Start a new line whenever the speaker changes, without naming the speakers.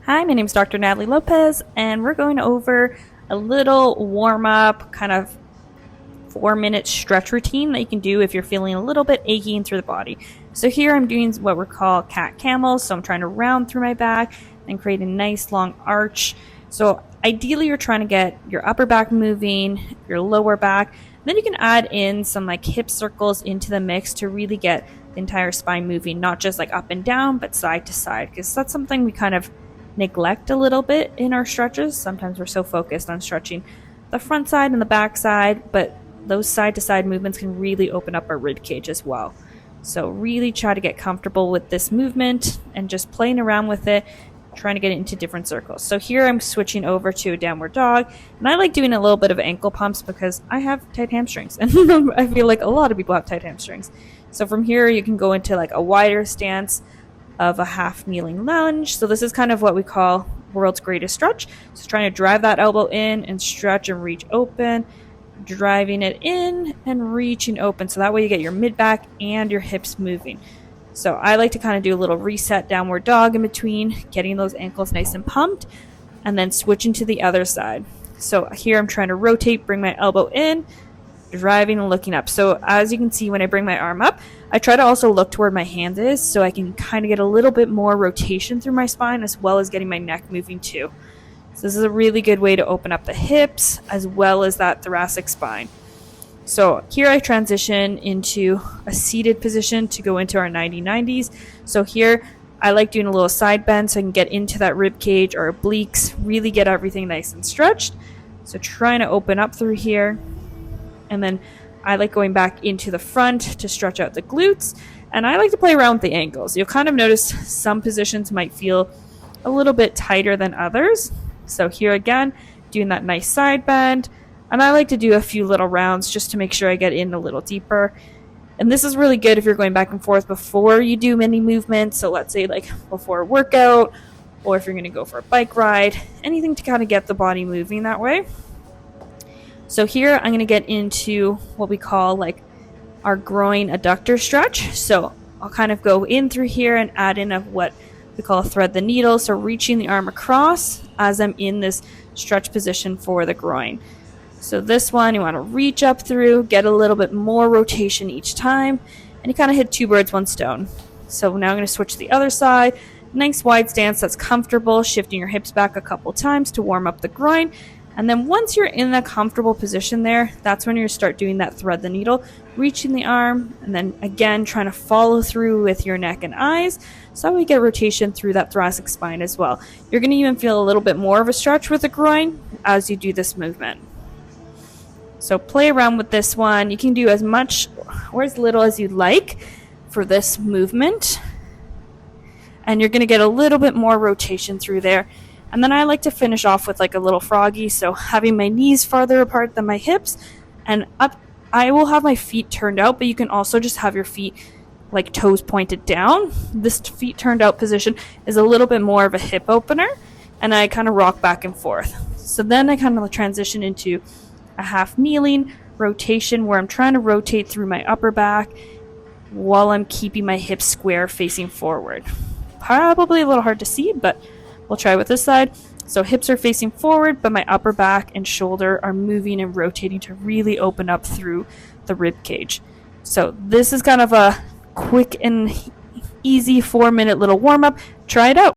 Hi, my name is Dr. Natalie Lopez, and we're going over a little warm-up, kind of 4-minute stretch routine that you can do if you're feeling a little bit aching through the body. So here I'm doing what we call cat camels. So I'm trying to round through my back and create a nice long arch. So ideally you're trying to get your upper back moving, your lower back. Then you can add in some like hip circles into the mix to really get the entire spine moving, not just like up and down, but side to side, because that's something we kind of neglect a little bit in our stretches. Sometimes we're so focused on stretching the front side and the back side, but those side to side movements can really open up our rib cage as well. So really try to get comfortable with this movement and just playing around with it, trying to get it into different circles. So here I'm switching over to a downward dog, and I like doing a little bit of ankle pumps because I have tight hamstrings, and I feel like a lot of people have tight hamstrings. So from here you can go into like a wider stance of a half kneeling lunge. So this is kind of what we call world's greatest stretch. So trying to drive that elbow in and stretch and reach open, driving it in and reaching open. So that way you get your mid back and your hips moving. So I like to kind of do a little reset downward dog in between, getting those ankles nice and pumped, and then switching to the other side. So here I'm trying to rotate, bring my elbow in, driving and looking up. So as you can see, when I bring my arm up, I try to also look to where my hand is so I can kind of get a little bit more rotation through my spine, as well as getting my neck moving too. So this is a really good way to open up the hips as well as that thoracic spine. So here I transition into a seated position to go into our 90-90s. So here I like doing a little side bend so I can get into that rib cage or obliques, really get everything nice and stretched. So trying to open up through here. And then I like going back into the front to stretch out the glutes. And I like to play around with the ankles. You'll kind of notice some positions might feel a little bit tighter than others. So here again, doing that nice side bend. And I like to do a few little rounds just to make sure I get in a little deeper. And this is really good if you're going back and forth before you do many movements. So let's say like before a workout, or if you're going to go for a bike ride, anything to kind of get the body moving that way. So here I'm going to get into what we call like our groin adductor stretch. So I'll kind of go in through here and add in what we call thread the needle. So reaching the arm across as I'm in this stretch position for the groin. So this one you want to reach up through, get a little bit more rotation each time, and you kind of hit two birds, one stone. So now I'm going to switch to the other side. Nice wide stance that's comfortable, shifting your hips back a couple times to warm up the groin. And then once you're in a comfortable position there, that's when you start doing that thread the needle, reaching the arm, and then again trying to follow through with your neck and eyes, so we get rotation through that thoracic spine as well. You're going to even feel a little bit more of a stretch with the groin as you do this movement. So play around with this one. You can do as much or as little as you'd like for this movement. And you're going to get a little bit more rotation through there. And then I like to finish off with like a little froggy. So having my knees farther apart than my hips and up, I will have my feet turned out, but you can also just have your feet like toes pointed down. This feet turned out position is a little bit more of a hip opener, and I kind of rock back and forth. So then I kind of transition into a half kneeling rotation where I'm trying to rotate through my upper back while I'm keeping my hips square facing forward. Probably a little hard to see, but we'll try with this side. So hips are facing forward, but my upper back and shoulder are moving and rotating to really open up through the rib cage. So this is kind of a quick and easy 4-minute little warm-up. Try it out.